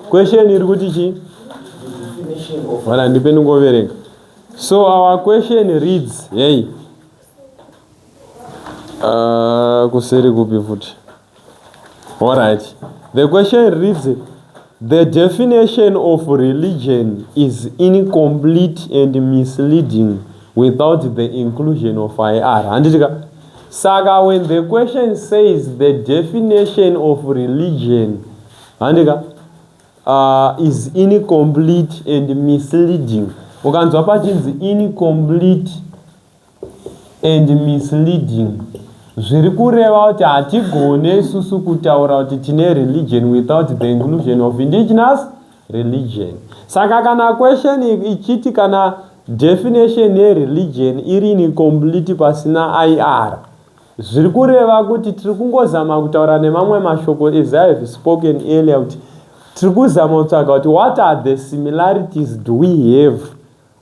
Question irikutichi. Wala ndipeni ngoverenga. So our question reads, hey. Kuseri kupi futhi. All right. The question reads, the definition of religion is incomplete and misleading without the inclusion of IR. Andika. Saga, when the question says the definition of religion, andika, is incomplete and misleading. Ukanzwa pachinzi incomplete and misleading. Zviri kureva kuti hatigone isusu kutaura kuti tine religion without the inclusion of indigenous religion. Saka kana question ichiti kana definition ye religion iri incomplete pasina IR. Zviri kureva kuti tiri kungozama kutaura nemamwe mashoko as I have spoken earlier kuti tiri kuzama kutsvaga kuti what are the similarities do we have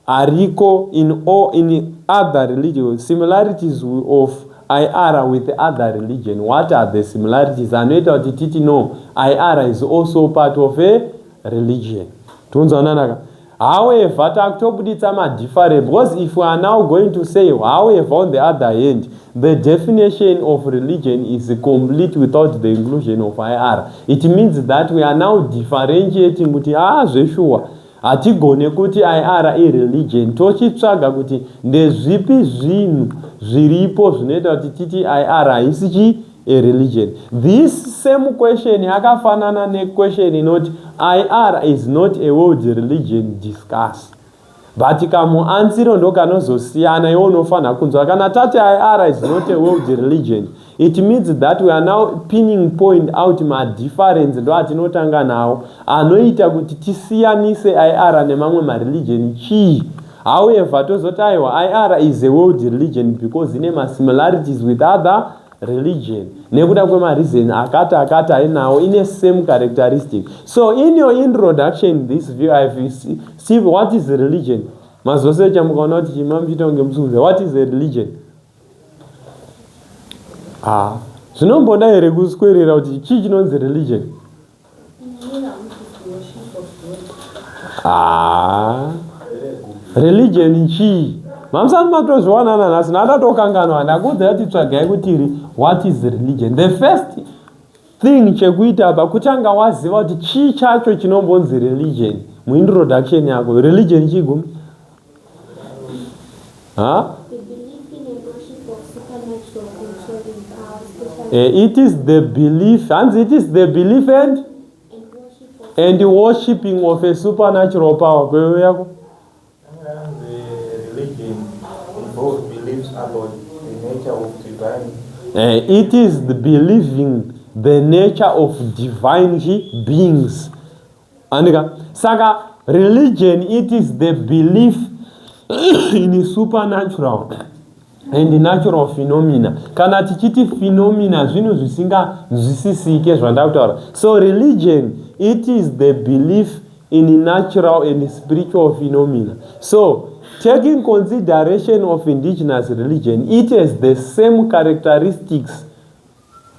ariko in other religions, similarities of IR with other religion. What are the similarities? Anoita kuti titi no, IR is also part of a religion. Tunzwananaka. However, takutobuditsa ma different, because if we are now going to say, however, on the other hand, the definition of religion is complete without the inclusion of IR. It means that we are now differentiating kuti zveshuwa hatigone kuti IR religion, tochitsvaga kuti ndezvipi zvinhu zviripo zvinoita kuti titi IR haisi a religion. This same question yakafanana ne question inoti IR is not a world religion discuss. But kamu ansiro ndo kanozosiyana iwo unofanira kunzwa kana tati IR is not a world religion. It means that we are now pinning point out ma difference ndo atinotanga nawo anoita kuti tisiyanise IR nemamwe ma religion chii. However, tozotaiwa IR is a world religion because ine ma similarities with other religion. Nekuda kwema reason akata inawo ine same characteristic. So in your introduction this view I have see what is religion. Mazose chamukaona kuti chimamchito ngemusunze what is a religion? Zvinomboda here kuswerera kuti chii chinonzi religion? Religion chii? Mamsani matozviwanana nhasi ndatatokanganwa ndakudza kuti tsvagai kuti what is religion. The first thing chekuita apa kutanga waziva kuti chii chacho chinombonzi religion. Muintroduction yako religion chigumi? It is the belief, and it is the belief and worshipping of a supernatural power. The religion involves beliefs about the nature of divine. It is the believing the nature of divine beings. Saka religion, it is the belief in supernatural and natural phenomena. Kana tichiti phenomena zvinhu zvisisike zvandakutaura. So religion, it is the belief in natural and spiritual phenomena. So taking consideration of indigenous religion, it has the same characteristics.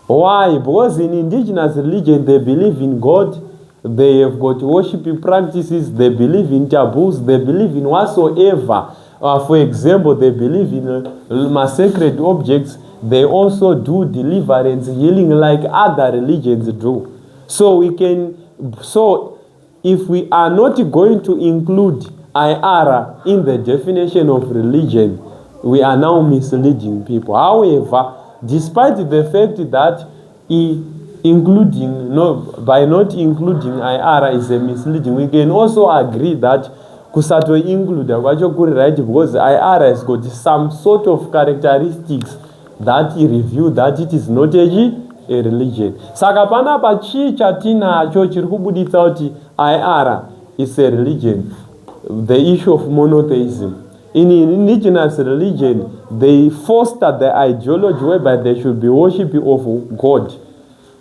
Why? Because in indigenous religion they believe in God, they have got worship practices, they believe in taboos, they believe in whatsoever. For example, they believe in sacred objects. They also do deliverance, healing like other religions do. So if we are not going to include IR in the definition of religion, we are now misleading people. However, despite the fact that by not including IR is a misleading, we can also agree that kusato include right, because IR has got some sort of characteristics that review that it is not a religion. Saka panapa chii chatinacho chiri kubuditsa kuti IR is a religion. The issue of monotheism. In indigenous religion, they foster the ideology whereby there should be worship of God.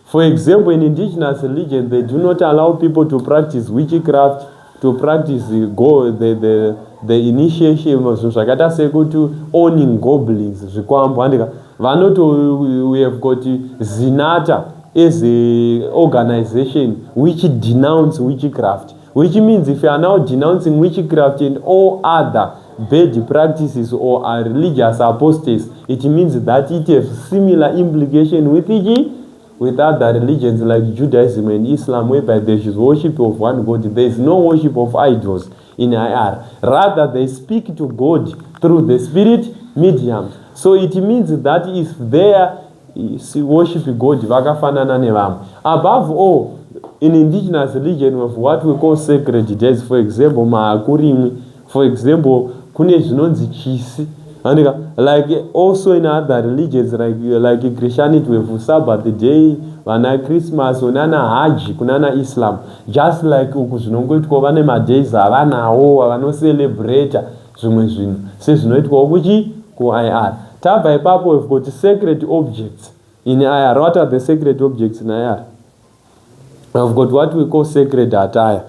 For example, in indigenous religion, they do not allow people to practice witchcraft, to practice the initiation zvakaita sekuti owning goblins zvikwambo andika vanoto we have got zinata as a organization which denounce witchcraft, which means if you are now denouncing witchcraft and all other bad practices or are religious apostates, it means that it has similar implication with other religions like Judaism and Islam, whereby there is worship of one God. There is no worship of idols in IR. Rather, they speak to God through the spirit mediums. So it means that if they worship God, above all, in indigenous religion, we have what we call sacred days. For example, Maakurimi. For example, kune zvinonzi chisi. Like also in other religions, like Christianity, we have Sabbath day, vana Christmas, unana Hajj, kunana Islam. Just like ukuzvinongoitwa vane madays avanawo avano celebrate zvimwe zvinhu sezvinoitwa ku IR. Tabva ipapo, we've got sacred objects in IR. What are the sacred objects in IR? We've got what we call sacred attire.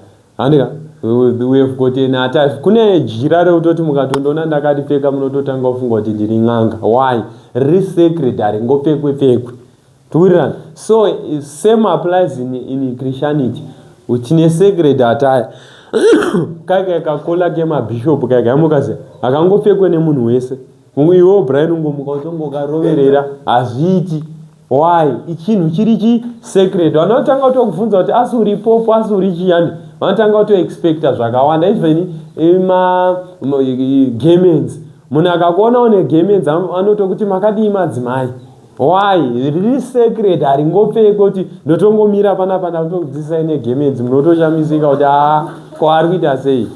We have got an attire. Kune jira reutoti mukatondoona ndakaripfeka munototanga kufunga kuti ndiri n'anga. Why? Riri sacred, haringopfekwe. So same applies in Christianity. Tine sacred attire. Kaka kakola kema bishop kaka yamukaze akangopfekwe nemunhu wese. Iwo Brian ungomuka utongokaroverera azviti. Why? Ichinhu chiri sacred. Vanotanga kutokubvunza kuti asuri popo asuri chiyani. Vanotanga kutoexpecta zvakawanda. Even garments. Munhu akakuona une garments anotokuti makadii madzimai. Why? Riri sacred, haringopfekwe kuti ndotongomira panapa ndakutokudzidzisai negarments munotoshamisika kuti ko ari kuita sei.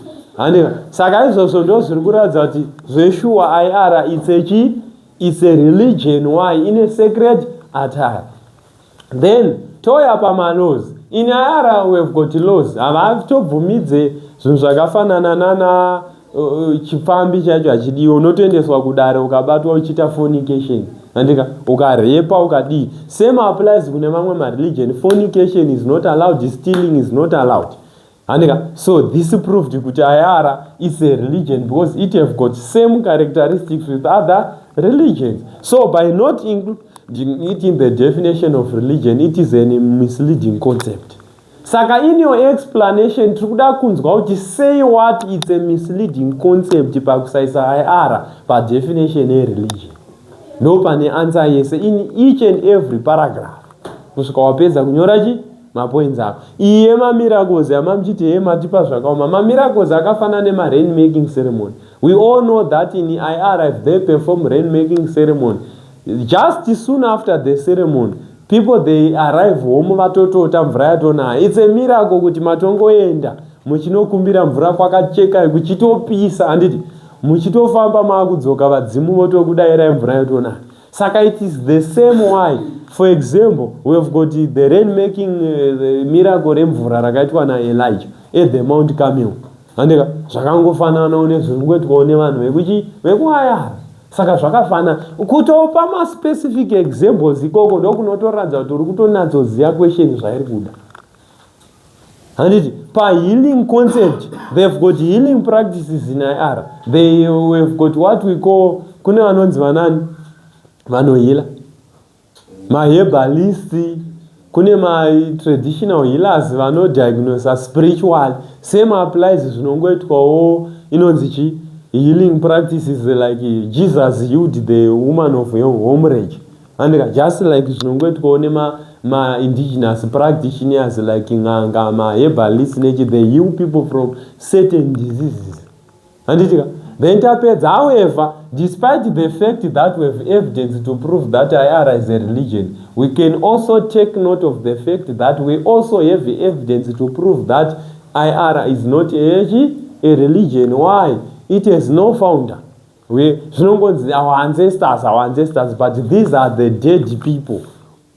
Saka izvozvo ndo zviri kuratidza kuti zveshuwa IR it's a religion. Why? In a sacred attire. Then toya pamalaws. In IR we have got laws. Havatobvumidze zvinhu zvakafanana nana chipfambi chacho hachidiwa, unotoendeswa kudare ukabatwa uchiita fornication. Ukarepa ukadii. Same applies kune mamwe mareligion. Fornication is not allowed, stealing is not allowed. So this proved kuti IR is a religion because it have got same characteristics with other religions. So by not including it in the definition of religion, it is a misleading concept. Saka in your explanation, truda kunzwa kuti say what it's a misleading concept pakusaisa IR by definition a religion. No pane answer yes in each and every paragraph. Kusvika wapedza kunyora mapoints ako. Iye miracles amamchiti ematipa zvakaoma. Miracles akafanana nema rain making ceremony. We all know that in IR if they perform rain making ceremony, just soon after the ceremony, people they arrive home vatotota mvura yatonaya. It's a miracle kuti matongoenda muchinokumbira mvura kwakacheka kuchitopisa handiti muchitofamba makudzoka vadzimu votokudairai mvura yatonaya. Saka it is the same way. For example, we have got the rain making miracle remvura rakaitwa naElijah at the Mount Carmel. Handika zvakangofanana nezvingoitwa nevanhu vekuIR. Saka zvakafana kutopa ma specific examples ikoko ndokunotoratidza kuti uri kutonatsoziya question zvairi kuda. Handiti pa healing concept they've got healing practices in IR. They have got what we call kune vanonzi vanani vanohila maherbalist, kune traditional healers vanodiagnose spiritual. Same applies zvinongoitwawo inonzi healing practices like Jesus healed the woman of hemorrhage. And just like zvinongoitwawo nema indigenous practitioners like nganga maherbalist they heal people from certain diseases. Anditika the interprets, however, despite the fact that we have evidence to prove that IR is a religion, we can also take note of the fact that we also have evidence to prove that IR is not a religion. Why? It has no founder. Our ancestors, but these are the dead people.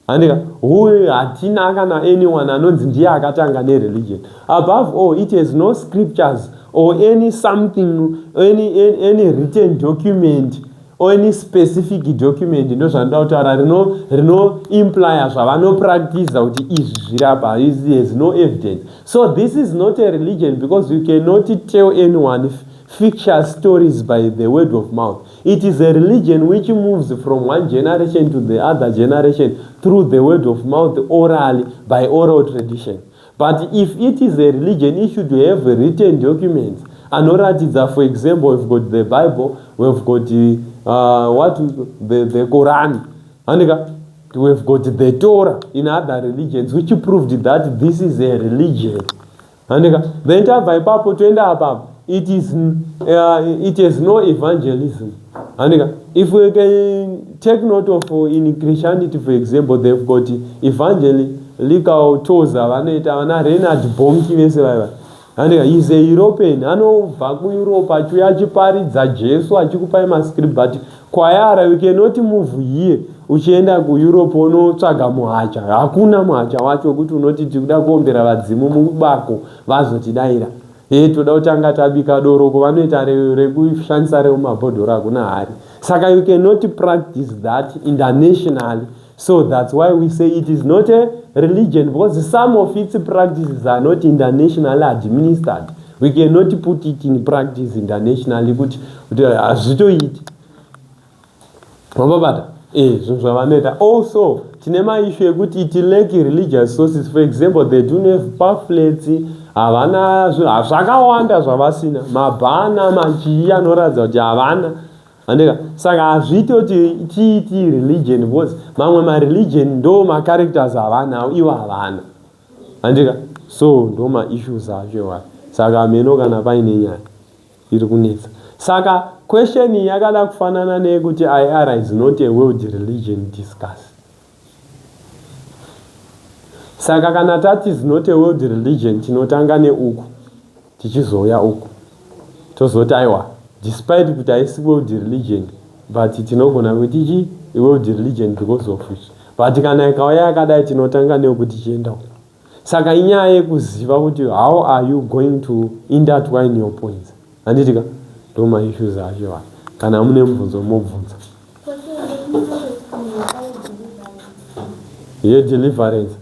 And who hatina kana anyone anonzi ndiye akatanga religion. Above all, it has no scriptures or any something, any written document or any specific document ndozvandautaura rino imply zvavano practice kuti izvi zvirapa. There is no evidence. So this is not a religion because you cannot tell anyone fictitious stories by the word of mouth. It is a religion which moves from one generation to the other generation through the word of mouth, orally, by oral tradition. But if it is a religion, it should have written documents. Anoratidza, for example, we've got the Bible, we've got the Quran, and we've got the Torah in other religions, which proved that this is a religion. And the entire Bible to end up, it is no evangelism. And if we can take note of in Christianity, for example, they've got evangelical tours, Reinhard Bonnke, and he's a European. Anobva kuEurope achiuya achiparidza Jesu achikupai mascript, but kwayara you cannot move here uchienda kuEurope unotsvaga muhacha. Hakuna muhacha wacho kuti unoti tikuda kuombera vadzimu mubako vazotidaira. Toda kutanga tabika doro kuvanoita rekushandisa remumabhodhoro hakuna hari. Saka you cannot practice that internationally. So that's why we say it is not a religion, because some of its practices are not internationally administered. We cannot put it in practice internationally. Also, tinema issue yekuti it lack religious sources. For example, they don't have pamphlets, havana zvakawanda zvavasina, mabhana machii anoratidza kuti havana. Andika saka hazviti kuti tiiti religion, because mamwe mareligion ndo macharacters havana, iwo havana. Andika so ndo maissues acho. Saka meno kana paine nyaya iri kunetsa. Saka question yakada kufanana nekuti IR is not a world religion discuss. Saka kana tati is not a world religion, tinotanga neuku tichizoya uku tozoti aiwa, despite kuti haisi world religion, but tinogona kuti world religion because of it. But kana ikauya yakadai tinotanga neuku tichienda uku. Saka inyaya yekuziva kuti how are you going to intertwine your points. Anditika ndo maissues acho. Kana mune mubvunzo mobvunza. Ye deliverance.